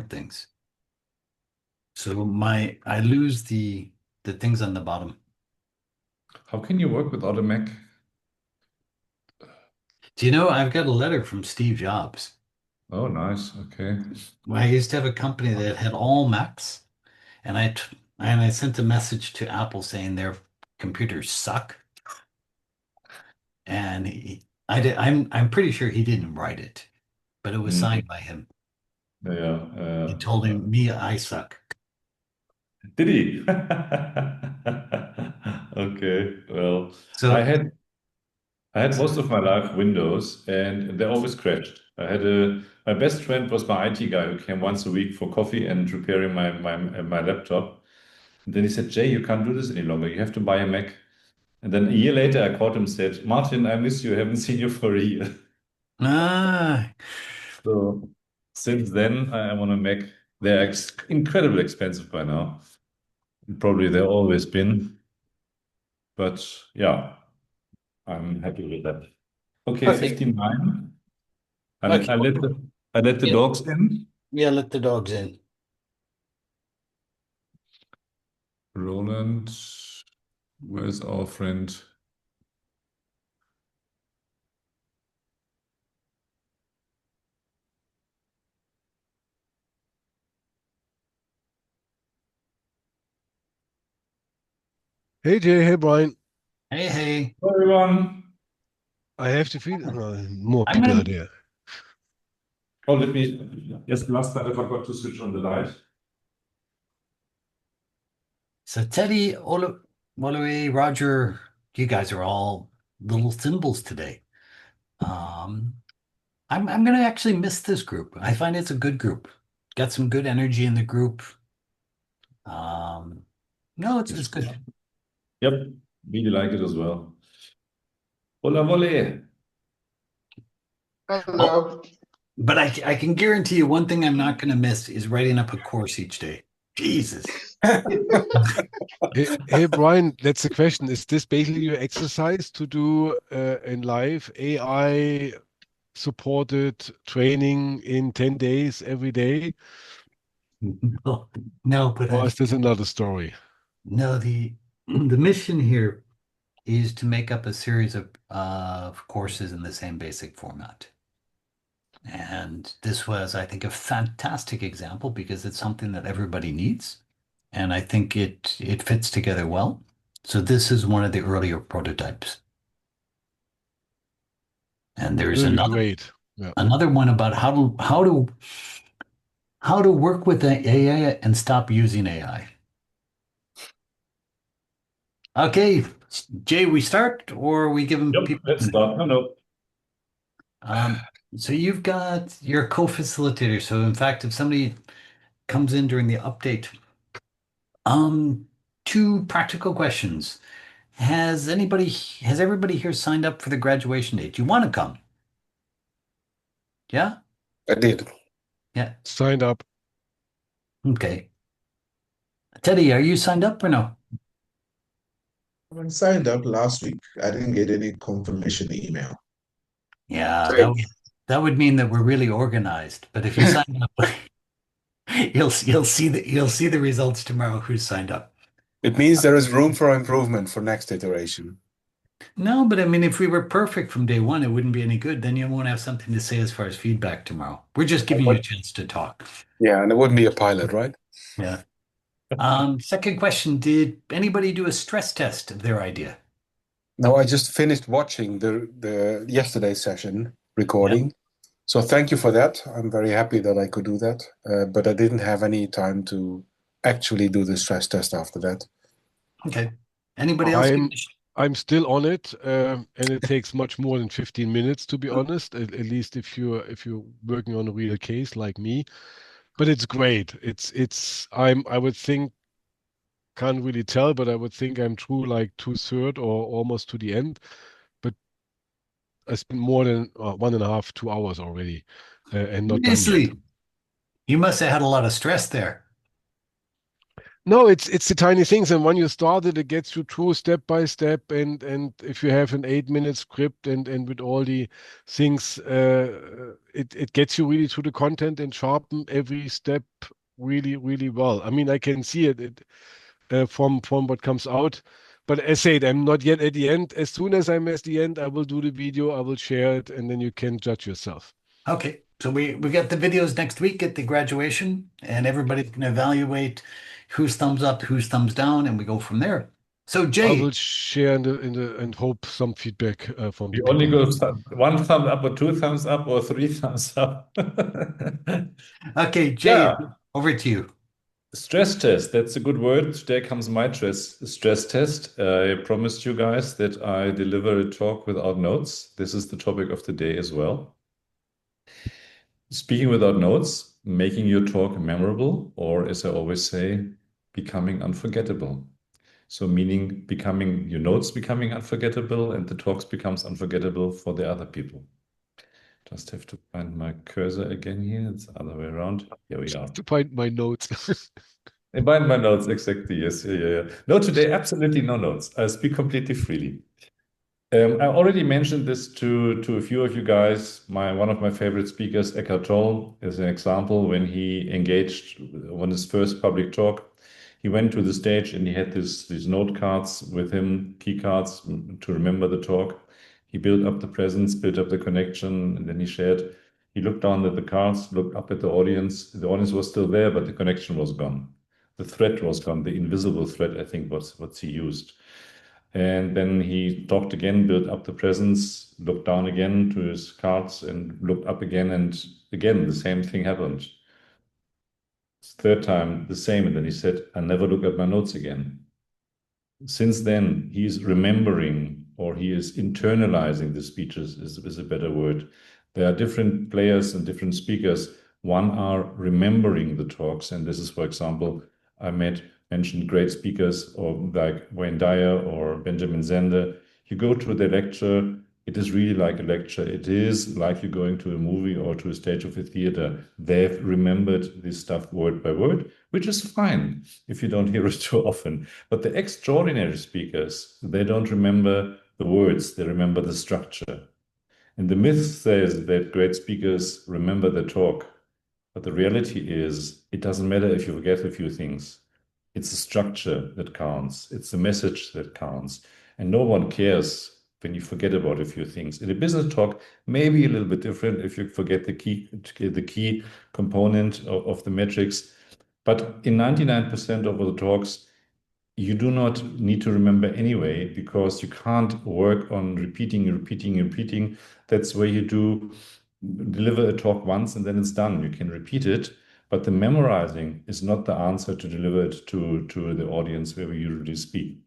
things. So I lose the things on the bottom. How can you work without a Mac? Do you know I've got a letter from Steve Jobs. Oh, nice. Okay. I used to have a company that had all Macs, and I sent a message to Apple saying their computers suck. And I'm pretty sure he didn't write it, but it was Mm, signed by him. yeah. He told him me I suck. Did he? Okay. Well, I So had I had most of my life Windows, and they always crashed. I had a My best friend was my IT guy who came once a week for coffee and repairing my laptop. And then he said, "Jay, you can't do this any longer. You have to buy a Mac." And then a year later, I called him and said, "Martin, I miss you. I haven't seen you for a year." ah, So since then, I am on a Mac. They're incredibly expensive by now. Probably they've always been, but yeah, I'm happy with that. Okay, okay, 59. okay, I let the yeah, dogs in. yeah. Let the dogs in. Roland, where's our friend? Hey Jay, hey Brian. Hey, hey. Hello, everyone. I have to feel more I'm people gonna. are there. Oh, let me. Yes, last time I forgot to switch on the light. So Teddy, Oloe, Roger, you guys are all little symbols today. Um, I'm gonna actually miss this group. I find it's a good group. Got some good energy in the group. Um, no, it's good. Yep, really like it as well. Hola, vole. Oh, Hello. but I can guarantee you one thing I'm not gonna miss is writing up a course each day. Jesus. Hey Brian, that's the question. Is this basically your exercise to do in live AI supported training in 10 days every day? No, no, but Or is this another story? no, the mission here is to make up a series of courses in the same basic format. And this was, I think, a fantastic example because it's something that everybody needs. And I think it fits together well. So this is one of the earlier prototypes. And there's Will be great. Yeah. another one about how to work with the AI and stop using AI. Okay, Jay, we start or we give them Yep, people a let's minute? start. No, no. So you've got your co-facilitator. So in fact, if somebody comes in during the update, um, two practical questions. Has everybody here signed up for the graduation date? Do you want to come? Yeah? I did. Yeah. Signed up. Okay. Teddy, are you signed up or no? I signed up last week. I didn't get any confirmation email. Yeah, Great. that would mean that we're really organized. But if you sign up, you'll see the results tomorrow who's signed up. It means there is room for improvement for next iteration. No, but I mean, if we were perfect from day one, it wouldn't be any good. Then you won't have something to say as far as feedback tomorrow. We're just giving you a But chance to talk. yeah, and it wouldn't be a pilot, right? Yeah. Second question, did anybody do a stress test of their idea? No, I just finished watching the yesterday's session Yeah. recording. So thank you for that. I'm very happy that I could do that. But I didn't have any time to actually do the stress test after that. Okay. Anybody else? I'm still on it, and it takes much more than 15 minutes to be honest. At least if you're working on a real case like me. But it's great. I would think can't really tell, but I would think I'm through like two-third or almost to the end. But I spent more than 1.5, 2 hours already, and not done yet. Seriously, you must have had a lot of stress there. No, it's the tiny things, and when you start it, it gets you through step by step. And if you have an 8 minute script and with all the things, it gets you really through the content and sharpen every step really really well. I mean, I can see it from what comes out. But as said, I'm not yet at the end. As soon as I'm at the end, I will do the video, I will share it, and then you can judge yourself. Okay, so we got the videos next week at the graduation, and everybody's going to evaluate who's thumbs up, who's thumbs down, and we go from there. So I will Jay, share in the and hope some feedback from the You only people. go one thumb up or two thumbs up or three thumbs up. okay, Jay, Yeah, over to you. stress test. That's a good word. Today comes my stress test. I promised you guys that I deliver a talk without notes. This is the topic of the day as well. Speaking without notes, making your talk memorable, or as I always say, becoming unforgettable. So meaning becoming your notes becoming unforgettable and the talks becomes unforgettable for the other people. Just have to find my cursor again here. It's the other way around. Here we are. To find my notes. I find my notes exactly. Yes, yeah. No, today absolutely no notes. I speak completely freely. I already mentioned this to a few of you guys. One of my favorite speakers, Eckhart Tolle, is an example. When he engaged on his first public talk, he went to the stage and he had these note cards with him, key cards to remember the talk. He built up the presence, built up the connection, and then he shared. He looked down at the cards, looked up at the audience. The audience was still there, but the connection was gone. The thread was gone. The invisible thread, I think, was what he used. And then he talked again, built up the presence, looked down again to his cards and looked up again. And again, the same thing happened. Third time, the same. And then he said, I never look at my notes again. Since then, he's remembering or he is internalizing the speeches, is a better word. There are different players and different speakers. One are remembering the talks. And this is, for example, I mentioned great speakers or like Wayne Dyer or Benjamin Zender. You go to the lecture, it is really like a lecture. It is like you're going to a movie or to a stage of a theater. They've remembered this stuff word by word, which is fine if you don't hear it too often. But the extraordinary speakers, they don't remember the words, they remember the structure. And the myth says that great speakers remember the talk. But the reality is, it doesn't matter if you forget a few things. It's the structure that counts. It's the message that counts. And no one cares when you forget about a few things. In a business talk, maybe a little bit different if you forget the key component of the metrics. But in 99% of the talks, you do not need to remember anyway, because you can't work on repeating. That's where you deliver a talk once and then it's done. You can repeat it, but the memorizing is not the answer to deliver it to the audience where we usually speak.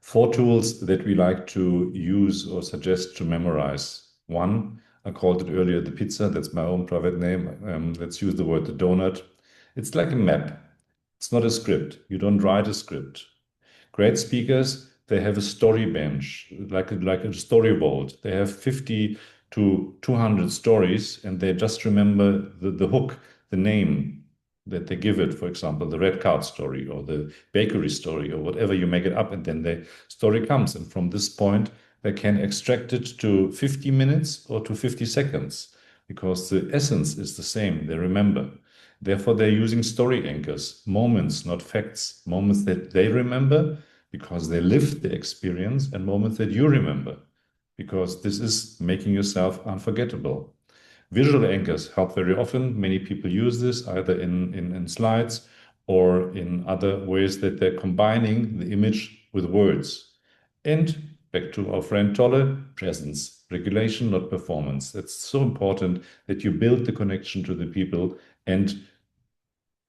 4 tools that we like to use or suggest to memorize. One, I called it earlier the pizza. That's my own private name. Let's use the word the donut. It's like a map. It's not a script. You don't write a script. Great speakers, they have a story bench, like a story vault. They have 50 to 200 stories, and they just remember the hook, the name that they give it. For example, the red card story or the bakery story or whatever, you make it up, and then the story comes. And from this point, they can extract it to 50 minutes or to 50 seconds, because the essence is the same. They remember. Therefore, they're using story anchors, moments, not facts, moments that they remember because they lived the experience, and moments that you remember because this is making yourself unforgettable. Visual anchors help very often. Many people use this either in slides or in other ways that they're combining the image with words. And back to our friend Tolle, presence, regulation, not performance. That's so important that you build the connection to the people and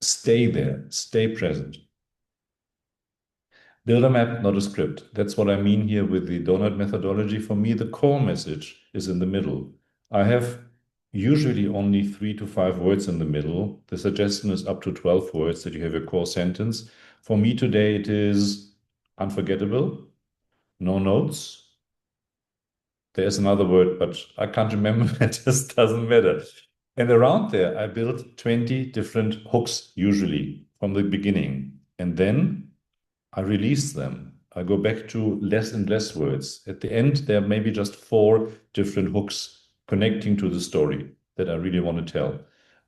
stay there, stay present. Build a map, not a script. That's what I mean here with the donut methodology. For me, the core message is in the middle. I have usually only 3 to 5 words in the middle. The suggestion is up to 12 words that you have a core sentence. For me today, it is unforgettable, no notes. There's another word, but I can't remember. It just doesn't matter. And around there, I built 20 different hooks, usually from the beginning. And then I release them. I go back to less and less words. At the end, there are maybe just 4 different hooks connecting to the story that I really want to tell.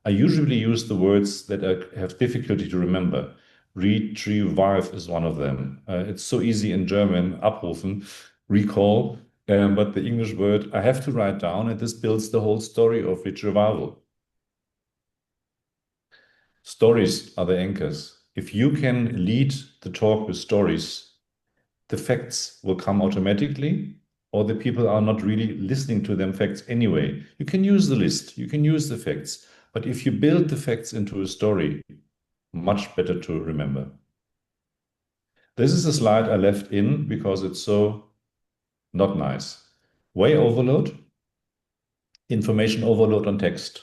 I usually use the words that I have difficulty to remember. Retrieve is one of them. It's so easy in German, abrufen, recall, but the English word I have to write down, and this builds the whole story of retrieval. Stories are the anchors. If you can lead the talk with stories, the facts will come automatically, or the people are not really listening to them facts anyway. You can use the list, you can use the facts, but if you build the facts into a story, much better to remember. This is a slide I left in because it's so not nice. Way overload, information overload on text.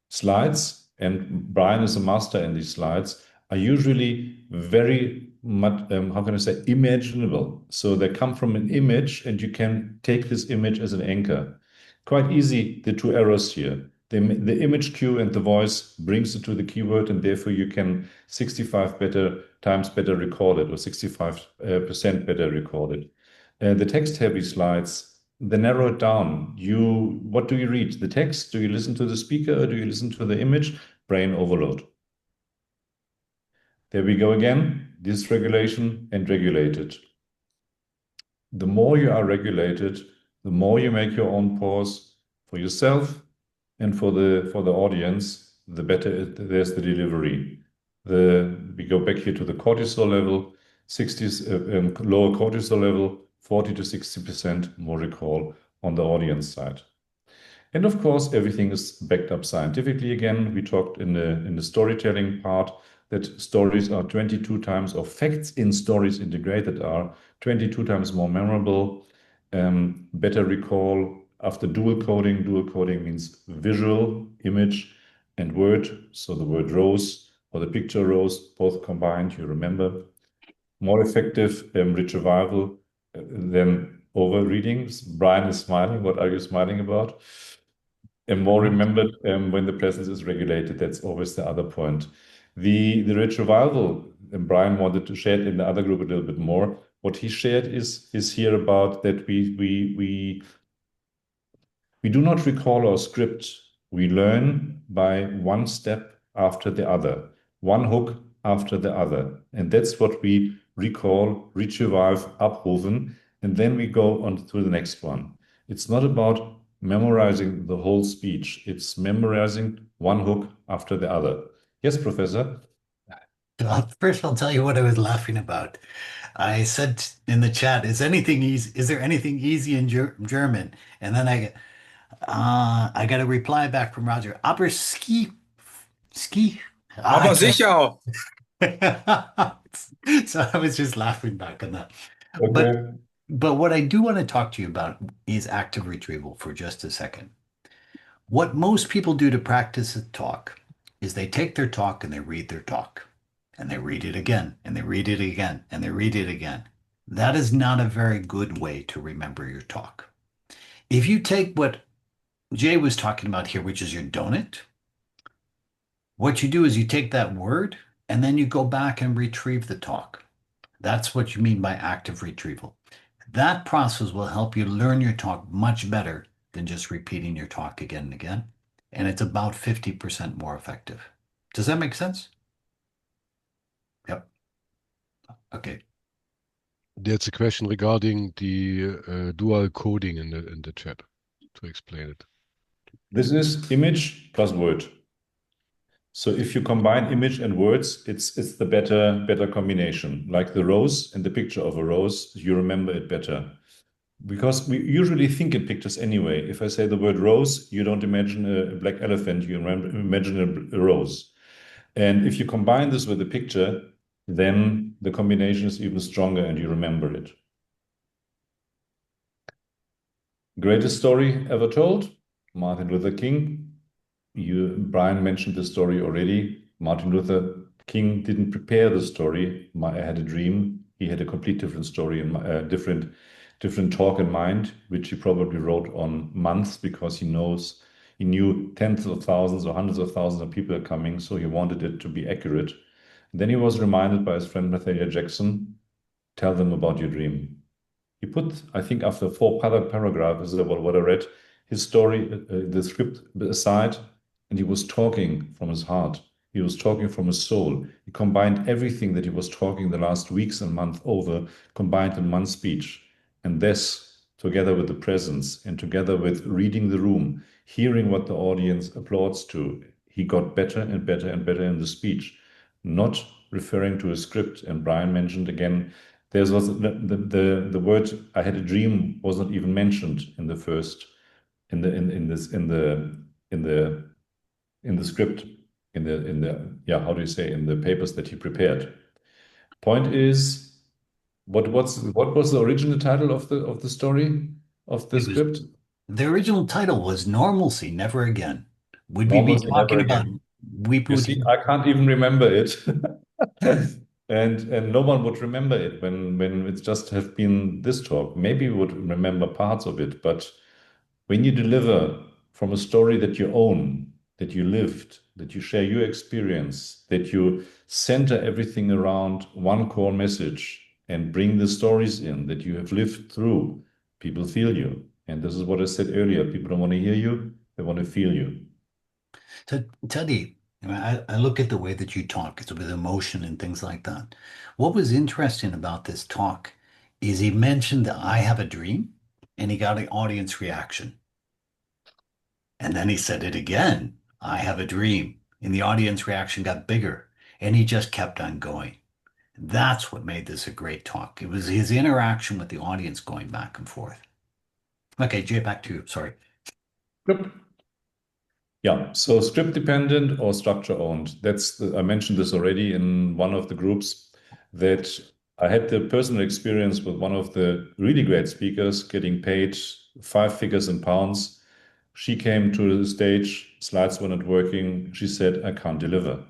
Slides, and Bryan is a master in these slides, are usually very much, how can I say, imaginable. So they come from an image, and you can take this image as an anchor. Quite easy, the 2 errors here. The image cue and the voice brings it to the keyword, and therefore you can 65 times better record it, or 65% better record it. The text-heavy slides, they narrow it down. What do you read? The text? Do you listen to the speaker, or do you listen to the image? Brain overload. There we go again. Dysregulation and regulated. The more you are regulated, the more you make your own pause for yourself and for the audience, the better there's the delivery. We go back here to the cortisol level, 60s, lower cortisol level, 40 to 60% more recall on the audience side. And of course, everything is backed up scientifically again. We talked in the storytelling part that stories are 22 times, or facts in stories integrated are 22 times more memorable, better recall after dual coding. Dual coding means visual, image, and word. So the word rose or the picture rose, both combined, you remember. More effective retrieval than over readings. Bryan is smiling. What are you smiling about? And more remembered when the presence is regulated. That's always the other point. The retrieval, and Bryan wanted to share it in the other group a little bit more. What he shared is here about that we do not recall our script. We learn by one step after the other, one hook after the other. And that's what we recall, retrieve, abrufen, and then we go on to the next one. It's not about memorizing the whole speech. It's memorizing one hook after the other. Yes, Professor? Well, first, I'll tell you what I was laughing about. I said in the chat, "Is anything easy? Is there anything easy in German?" And then I got a reply back from Roger. Aber ski. Aber sicher. So I was just laughing back on that. Okay. But what I do want to talk to you about is active retrieval for just a second. What most people do to practice a talk is they take their talk and they read their talk, and they read it again, and they read it again, and they read it again. That is not a very good way to remember your talk. If you take what Jay was talking about here, which is your donut, what you do is you take that word and then you go back and retrieve the talk. That's what you mean by active retrieval. That process will help you learn your talk much better than just repeating your talk again and again. And it's about 50% more effective. Does that make sense? Yep. Okay. There's a question regarding the dual coding in the chat to explain it. This is image plus word. So if you combine image and words, it's the better combination. Like the rose and the picture of a rose, you remember it better. Because we usually think in pictures anyway. If I say the word rose, you don't imagine a black elephant, you imagine a rose. And if you combine this with a picture, then the combination is even stronger and you remember it. Greatest story ever told? Martin Luther King. Bryan mentioned the story already. Martin Luther King didn't prepare the story. I had a dream. He had a complete different story and different talk in mind, which he probably wrote on months because he knows He knew tens of thousands or hundreds of thousands of people are coming, so he wanted it to be accurate. Then he was reminded by his friend Nathaniel Jackson, tell them about your dream. He put, I think, after four paragraphs, is what I read, his story, the script aside, and he was talking from his heart. He was talking from his soul. He combined everything that he was talking the last weeks and months over, combined in one speech. And this, together with the presence and together with reading the room, hearing what the audience applauds to, he got better and better and better in the speech, not referring to a script. And Bryan mentioned again, there was the word "I had a dream" was not even mentioned in the first in the script how do you say, in the papers that he prepared. Point is, what was the original title of the story of the script? The original title was Normalcy, Never Again. Would we be Normalcy, Never talking about Again. we You would see, I can't even remember it. And no one would remember it when it just have been this talk. Maybe we would remember parts of it, but when you deliver from a story that you own, that you lived, that you share your experience, that you center everything around one core message and bring the stories in that you have lived through, people feel you. And this is what I said earlier. People don't want to hear you, they want to feel you. Teddy, I look at the way that you talk, it's with emotion and things like that. What was interesting about this talk is he mentioned that I have a dream and he got an audience reaction. And then he said it again, I have a dream. And the audience reaction got bigger and he just kept on going. That's what made this a great talk. It was his interaction with the audience going back and forth. Okay, Jay, back to you. Sorry. Yep. Yeah, so script dependent or structure owned. I mentioned this already in one of the groups, that I had the personal experience with one of the really great speakers getting paid 5 figures in pounds. She came to the stage, slides were not working. She said, I can't deliver.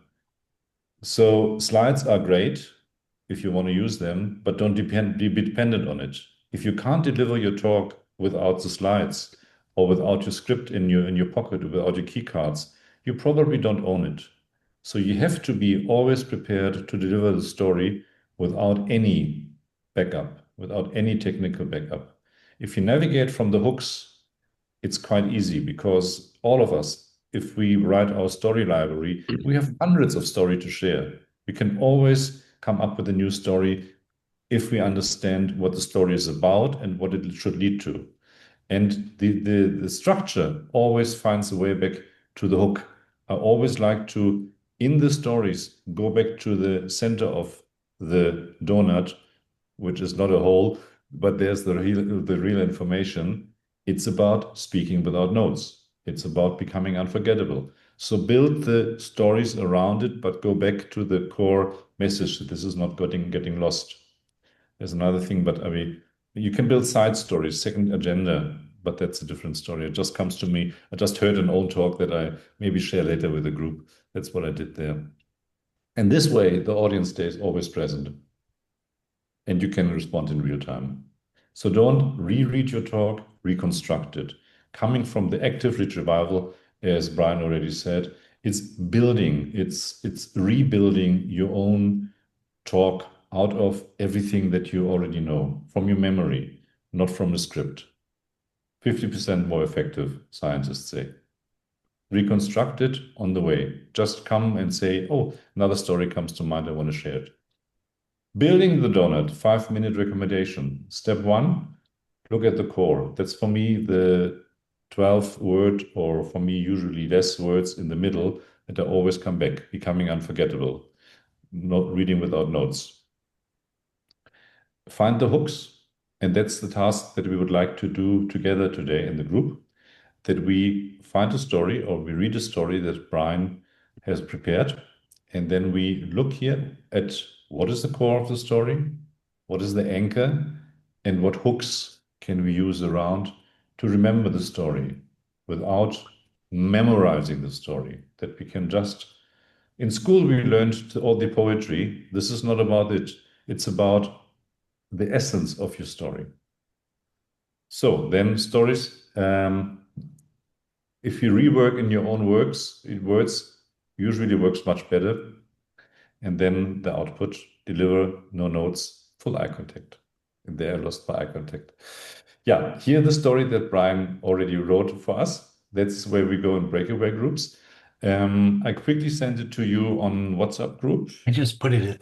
So slides are great if you want to use them, but don't be dependent on it. If you can't deliver your talk without the slides or without your script in your pocket or without your key cards, you probably don't own it. So you have to be always prepared to deliver the story without any backup, without any technical backup. If you navigate from the hooks, it's quite easy because all of us, if we write our story library, we have hundreds of stories to share. We can always come up with a new story if we understand what the story is about and what it should lead to. And the structure always finds a way back to the hook. I always like to, in the stories, go back to the center of the donut, which is not a hole, but there's the real information. It's about speaking without notes. It's about becoming unforgettable. So build the stories around it, but go back to the core message that this is not getting lost. There's another thing, but I mean, you can build side stories, second agenda, but that's a different story. It just comes to me. I just heard an old talk that I maybe share later with the group. That's what I did there. And this way, the audience stays always present and you can respond in real time. So don't reread your talk, reconstruct it. Coming from the active retrieval, as Bryan already said, it's building, it's rebuilding your own talk out of everything that you already know from your memory, not from the script. 50% more effective, scientists say. Reconstruct it on the way. Just come and say, oh, another story comes to mind, I want to share it. Building the donut, 5-minute recommendation. Step 1, look at the core. That's for me the 12 word, or for me usually less words in the middle that I always come back, becoming unforgettable. Not reading without notes. Find the hooks, and that's the task that we would like to do together today in the group, that we find a story or we read a story that Bryan has prepared, and then we look here at what is the core of the story, what is the anchor, and what hooks can we use around to remember the story without memorizing the story, that we can just, in school we learned all the poetry. This is not about it. It's about the essence of your story. So then stories, If you rework in your own works, it words usually works much better. And then the output, deliver, no notes, full eye contact. And they are lost by eye contact. Yeah, here the story that Bryan already wrote for us. That's where we go in breakaway groups. I quickly sent it to you on WhatsApp group. I just put it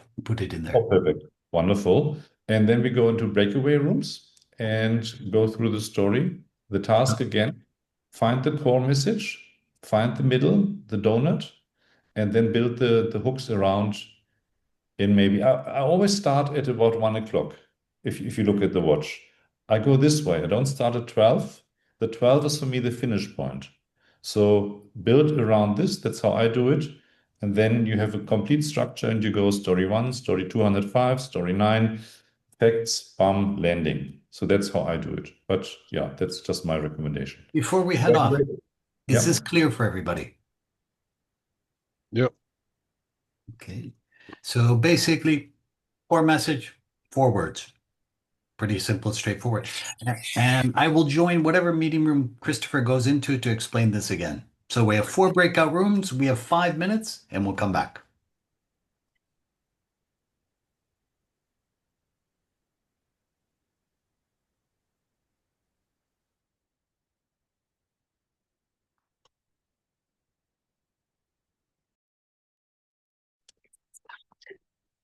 in there. Oh, perfect. Wonderful. And then we go into breakaway rooms and go through the story. The task again, find the core message, find the middle, the donut, and then build the hooks around in maybe, I always start at about 1 o'clock. If you look at the watch, I go this way. I don't start at 12. The 12 is for me the finish point. So build around this. That's how I do it. And then you have a complete structure and you go story 1, story 205, story 9, facts, bam, landing. So that's how I do it. But yeah, that's just my recommendation. Before we head off, Yeah. is this clear for everybody? Yep. Okay. So basically, core message, 4 words. Pretty simple, straightforward. And I will join whatever meeting room Christopher goes into to explain this again. So we have 4 breakout rooms. We have 5 minutes, and we'll come back.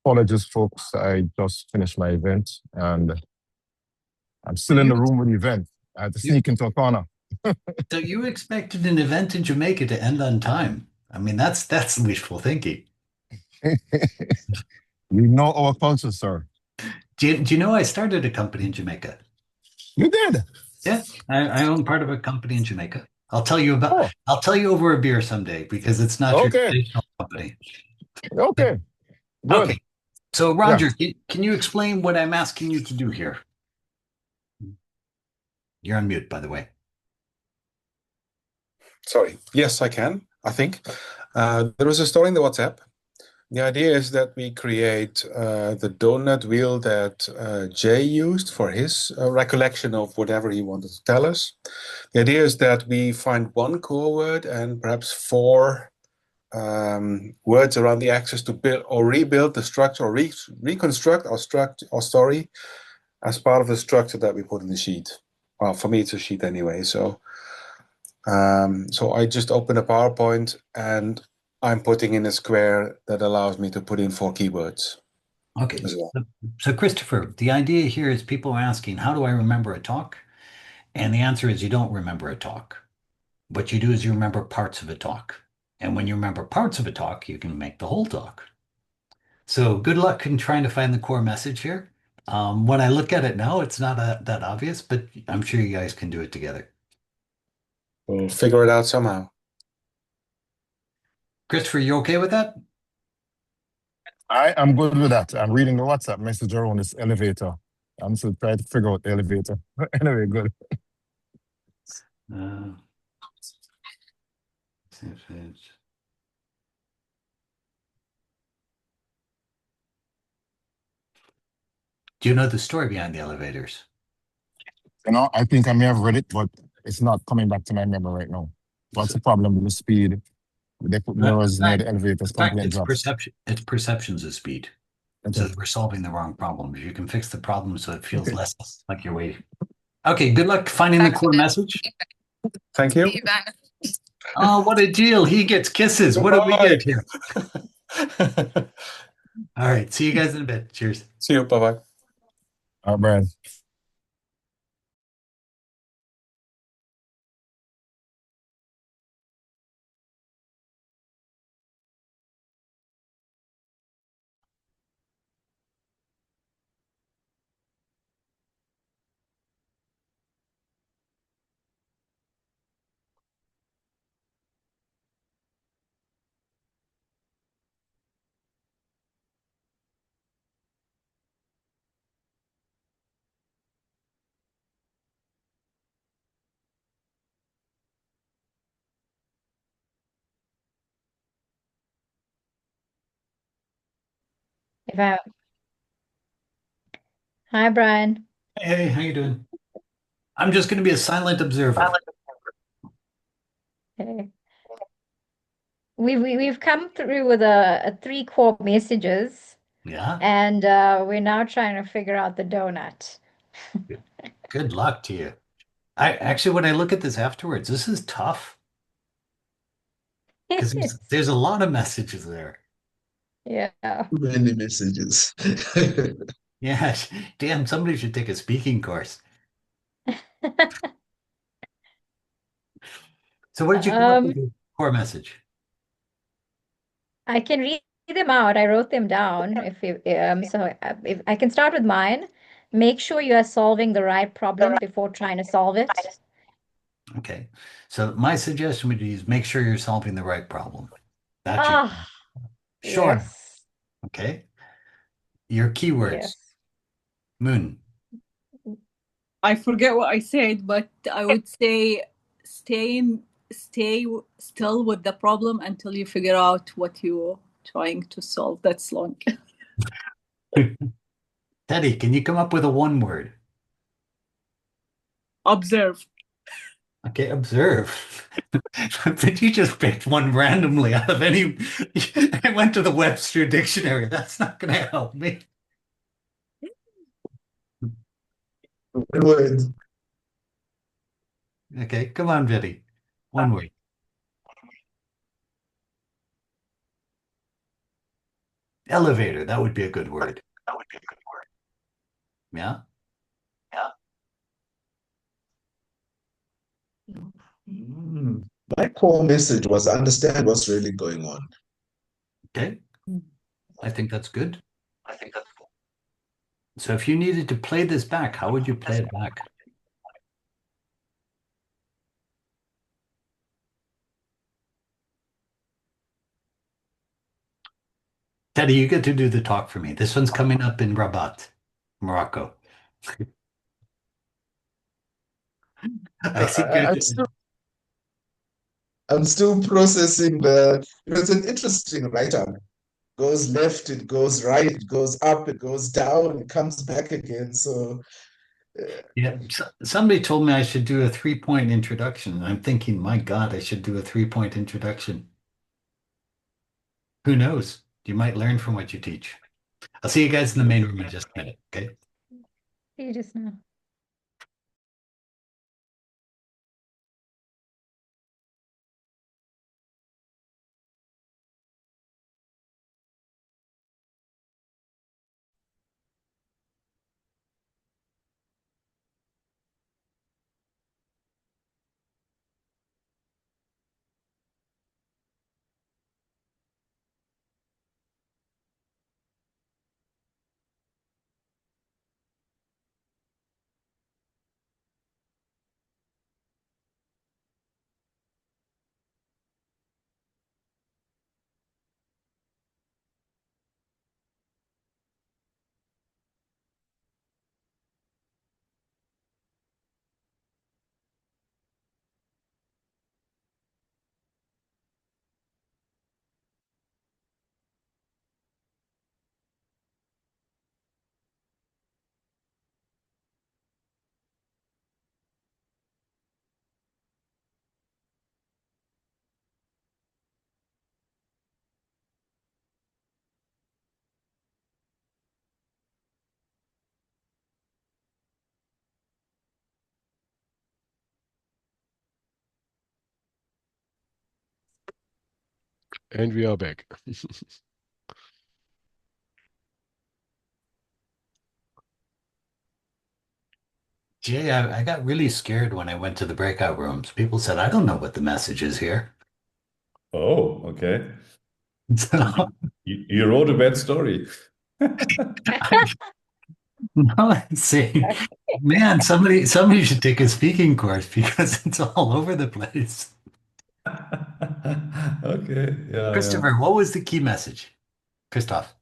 Apologies, folks. I just finished my event and I'm still in the room with the event. I had to sneak into a corner. So you expected an event in Jamaica to end on time. I mean, that's wishful thinking. We know our culture, sir. Do you know I started a company in Jamaica? You did. Yeah, I own part of a company in Jamaica. I'll tell you Oh, I'll tell you over a beer someday because it's not your okay. traditional company. Okay. Good. Okay. So Yeah. Roger, can you explain what I'm asking you to do here? You're on mute, by the way. Sorry. Yes, I can, I think. There is a story in the WhatsApp. The idea is that we create the donut wheel that Jay used for his recollection of whatever he wanted to tell us. The idea is that we find one core word and perhaps 4 words around the axis to build or rebuild the structure or reconstruct our story as part of the structure that we put in the sheet. Well, for me, it's a sheet anyway. So I just open a PowerPoint and I'm putting in a square that allows me to put in 4 keywords Okay. as well. So Christopher, the idea here is people are asking, how do I remember a talk? And the answer is you don't remember a talk. What you do is you remember parts of a talk. And when you remember parts of a talk, you can make the whole talk. So good luck in trying to find the core message here. When I look at it now, it's not that obvious, but I'm sure you guys can do it together. We'll figure it out somehow. Christopher, you okay with that? I am good with that. I'm reading the WhatsApp message around this elevator. I'm still trying to figure out the elevator. Anyway, good. Uh, do you know the story behind the elevators? I think I may have read it, but it's not coming back to my memory right now. What's the problem with the speed? They put mirrors near the elevators, In fact, complaint it's drops. it's perceptions of speed. So Okay. we're solving the wrong problems. You can fix the problem so it feels less like you're waiting. Okay, good luck finding the core message. Thank you. Oh, what a deal. He gets kisses. What do we Goodbye. get here? All right, see you guys in a bit. Cheers. See you. Bye-bye. All right, Bryan. About Hi, Bryan. Hey, how you doing? I'm just going to be a silent observer. Okay. We've come through with a three core messages, Yeah. and we're now trying to figure out the donut. Good luck to you. I actually, when I look at this afterwards, this is tough because there's a lot of messages there. Yeah. Many messages. Yeah, damn, somebody should take a speaking course. So what did you come up with Um, your core message? I can read them out. I wrote them down. If I can start with mine, make sure you are solving the right problem before trying to solve it. Okay. So my suggestion would be is make sure you're solving the right problem. That should Ah, sure. yes, Okay. Your keywords, yes. moon. I forget what I said, but I would say stay still with the problem until you figure out what you're trying to solve. That's long. Teddy, can you come up with a one word? Observe. Okay, observe. But you just picked one randomly out of any. I went to the Webster dictionary. That's not going to help me. One word. Okay, come on, Betty. One word. Elevator. That would be a good word. Yeah. My core message was understand what's really going on. Okay. I think that's good. So if you needed to play this back, how would you play it back? Teddy, you get to do the talk for me. This one's coming up in Rabat, Morocco. I see I, good. I'm still processing it's an interesting write-up. Goes left, it goes right, it goes up, it goes down, it comes back again. So Yeah, somebody told me I should do a 3-point introduction. And I'm thinking, my God, I should do a 3-point introduction. Who knows? You might learn from what you teach. I'll see you guys in the main room in just a minute. Okay. You just know. And we are back. Jay, I got really scared when I went to the breakout rooms. People said, I don't know what the message is here. Oh, okay. So, You wrote a bad story. now I'm saying, man, somebody should take a speaking course because it's all over the place. Okay. Yeah. Christopher, what was the key message? Christoph.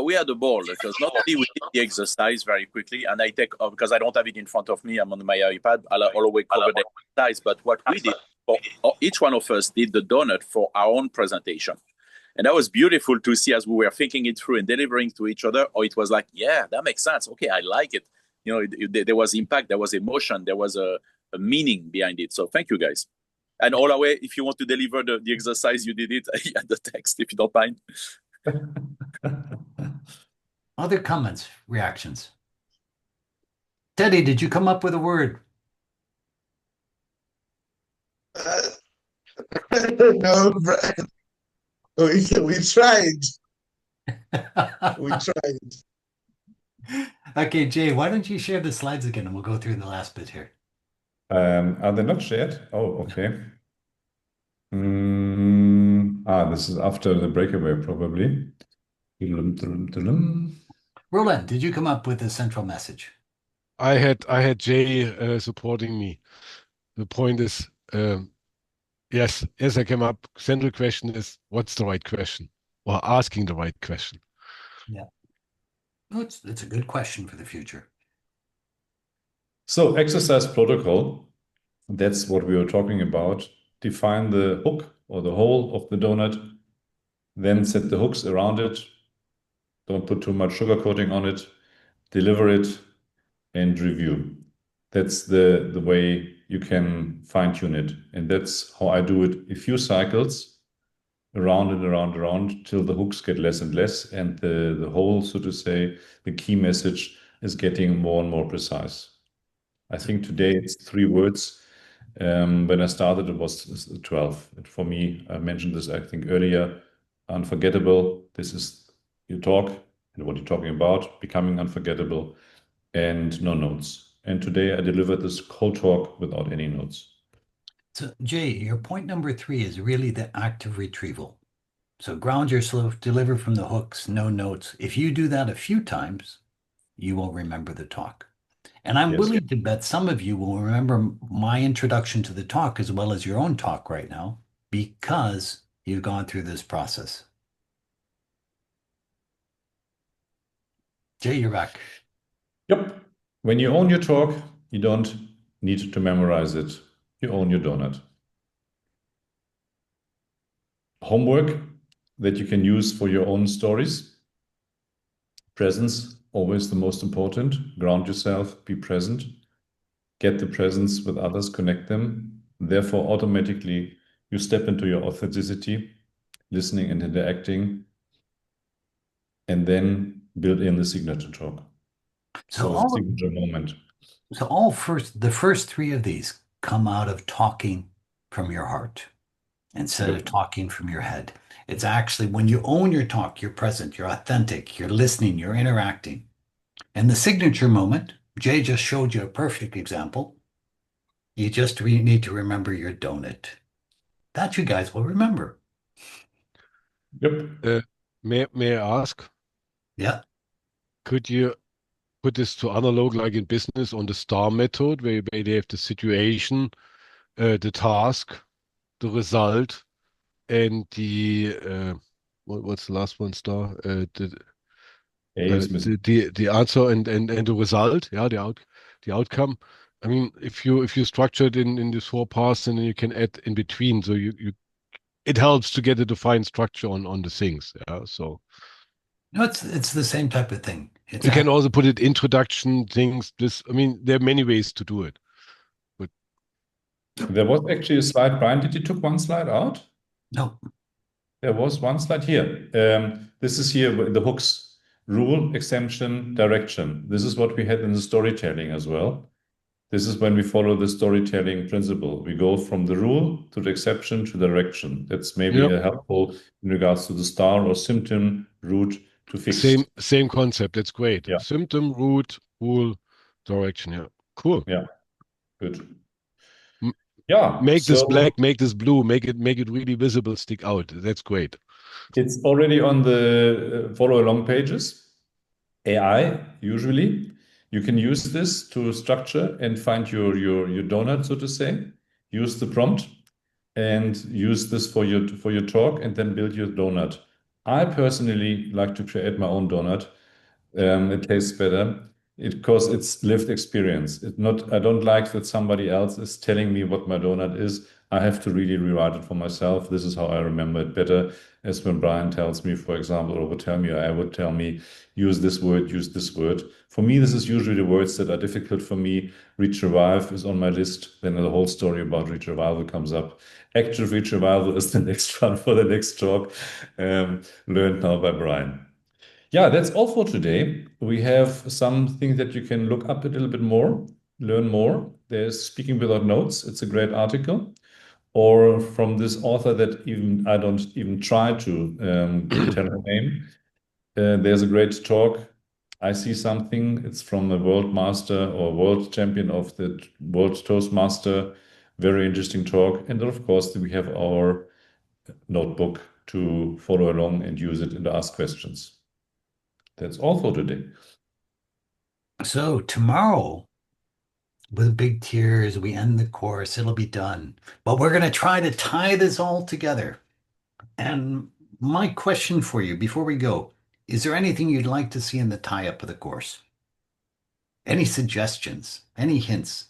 We had a ball because not only we did the exercise very quickly, and I take because I don't have it in front of me, I'm on my iPad. I'll always cover the exercise. But what we did, each one of us did the donut for our own presentation, and that was beautiful to see as we were thinking it through and delivering to each other. Or it was like, yeah, that makes sense. Okay, I like it. There was impact, there was emotion, there was a meaning behind it. So thank you guys. And all the way, if you want to deliver the exercise, you did it at the text, if you don't mind. Other comments, reactions? Teddy, did you come up with a word? No, Bryan. We tried. We tried. Okay, Jay, why don't you share the slides again and we'll go through the last bit here. Are they not shared? Oh, okay. This is after the breakaway, probably. Roland, did you come up with a central message? I had Jay supporting me. The point is, yes, I came up. Central question is, what's the right question, or asking the right question? Yeah. Oh, it's a good question for the future. So exercise protocol, that's what we were talking about. Define the hook or the hole of the donut, then set the hooks around it. Don't put too much sugar coating on it. Deliver it and review. That's the way you can fine tune it. And that's how I do it. A few cycles around and around and around till the hooks get less and less. And the whole, so to say, the key message is getting more and more precise. I think today it's 3 words. When I started, it was 12. For me, I mentioned this, I think, earlier. Unforgettable. This is your talk and what you're talking about, becoming unforgettable, and no notes. And today I delivered this whole talk without any notes. So, Jay, your point number 3 is really the active retrieval. So ground yourself, deliver from the hooks, no notes. If you do that a few times, you will remember the talk. And I'm Yes. willing to bet some of you will remember my introduction to the talk as well as your own talk right now because you've gone through this process. Jay, you're back. Yep. When you own your talk, you don't need to memorize it. You own your donut. Homework that you can use for your own stories. Presence, always the most important. Ground yourself, be present. Get the presence with others, connect them. Therefore, automatically, you step into your authenticity, listening and interacting, and then build in the signature talk. So signature moment. So the first 3 of these come out of talking from your heart instead of talking from your head. It's actually when you own your talk, you're present, you're authentic, you're listening, you're interacting. And the signature moment, Jay just showed you a perfect example. You just need to remember your donut. That you guys will remember. Yep. May I ask? Yeah. Could you put this to analog like in business on the STAR method, where they have the situation, the task, the result, and the what's the last one? STAR. The answer and the result. Yeah, the outcome. I mean, if you structure it in these 4 parts, and then you can add in between, so you it helps to get a defined structure on the things. Yeah, so. No, it's the same type of thing. You can also put it introduction things. I mean, there are many ways to do it. But there was actually a slide. Bryan, did you took one slide out? No. There was one slide here. This is here the hooks: rule, exemption, direction. This is what we had in the storytelling as well. This is when we follow the storytelling principle. We go from the rule to the exception to the direction. That's maybe helpful in regards to the star or symptom, route to fix. Same concept. That's great. Yeah. Symptom, route, rule, direction. Yeah. Cool. Yeah. Good. Yeah. Make this black, make this blue, make it really visible, stick out. That's great. It's already on the follow along pages. AI, usually. You can use this to structure and find your donut, so to say. Use the prompt and use this for your talk and then build your donut. I personally like to create my own donut. It tastes better because it's lived experience. I don't like that somebody else is telling me what my donut is. I have to really rewrite it for myself. This is how I remember it better. As when Bryan tells me, for example, or would tell me, or I would tell me, use this word, use this word. For me, this is usually the words that are difficult for me. Retrieve is on my list. Then the whole story about retrieval comes up. Active retrieval is the next one for the next talk, learned now by Bryan. Yeah, that's all for today. We have something that you can look up a little bit more, learn more. There's Speaking Without Notes. It's a great article. Or from this author that even I don't even try to tell her name. There's a great talk. I see something. It's from a world master or world champion of the World Toastmaster. Very interesting talk. And then, of course, we have our notebook to follow along and use it and ask questions. That's all for today. So tomorrow, with big tears, we end the course. It'll be done. But we're going to try to tie this all together. And my question for you before we go, is there anything you'd like to see in the tie-up of the course? Any suggestions? Any hints?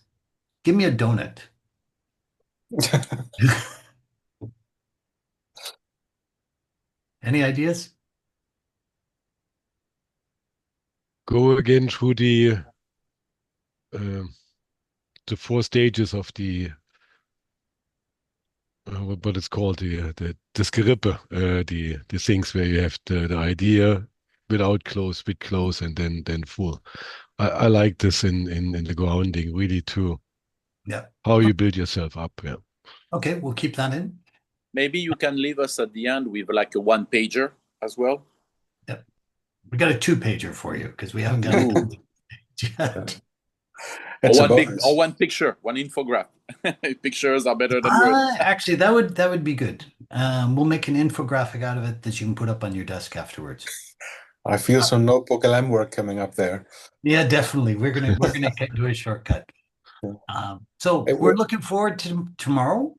Give me a donut. Any ideas? Go again through the 4 stages of the what it's called, the Skrippe, the things where you have the idea without close, with close, and then full. I like this in the grounding really too. Yeah. How you build yourself up. Yeah. Okay, we'll keep that in. Maybe you can leave us at the end with like a one pager as well. Yep. We got a 2-pager for you because we haven't got it yet. It's a Or bonus. one picture, one infograph. Pictures are better than words. Actually, that would be good. We'll make an infographic out of it that you can put up on your desk afterwards. I feel some notebook LM work coming up there. Yeah, definitely. We're gonna do a shortcut. So It we're will- looking forward to tomorrow.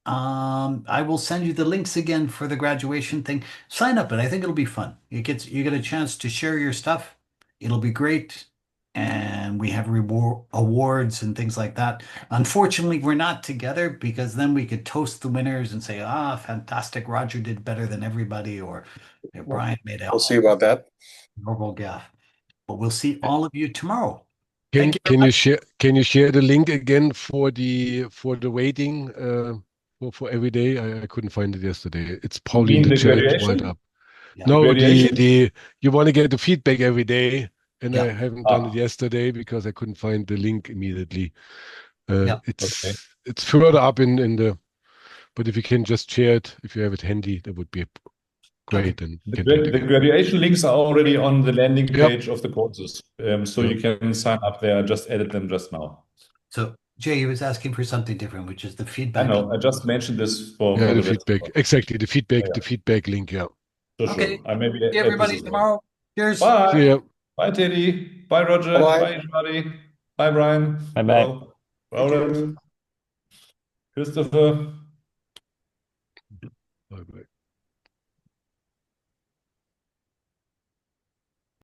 I will send you the links again for the graduation thing. Sign up, and I think it'll be fun. You get a chance to share your stuff. It'll be great, and we have reward awards and things like that. Unfortunately, we're not together because then we could toast the winners and say, "Ah, fantastic! Roger did better than everybody," or Bryan made a We'll see about that. horrible gaff. But we'll see all of you tomorrow. Can Thank you. can you share the link again for the waiting for every day? I couldn't find it yesterday. It's probably in mean the the chat graduation? right up. Yeah. No, Graduation? you want to get the feedback every day, and Yeah. I haven't done it yesterday because I couldn't find the link immediately. Yeah. Okay. It's further up in the, but if you can just share it, if you have it handy, that would be great. And we can do it The again. graduation links are already on the landing Yep. page of the courses. So Yep. you can sign up there. I just edit them just now. So Jay was asking for something different, which is the I feedback. know. I just mentioned this for Yeah, the the rest feedback. of Exactly. The feedback, Yeah. the feedback link, yeah. Sure. Okay. I maybe See add this everybody as well. tomorrow. Cheers. See Bye. ya. Bye, Teddy. Bye, Roger. Bye-bye. Bye, everybody. Bye, Bryan. Bye-bye. Well, Roland, Christopher.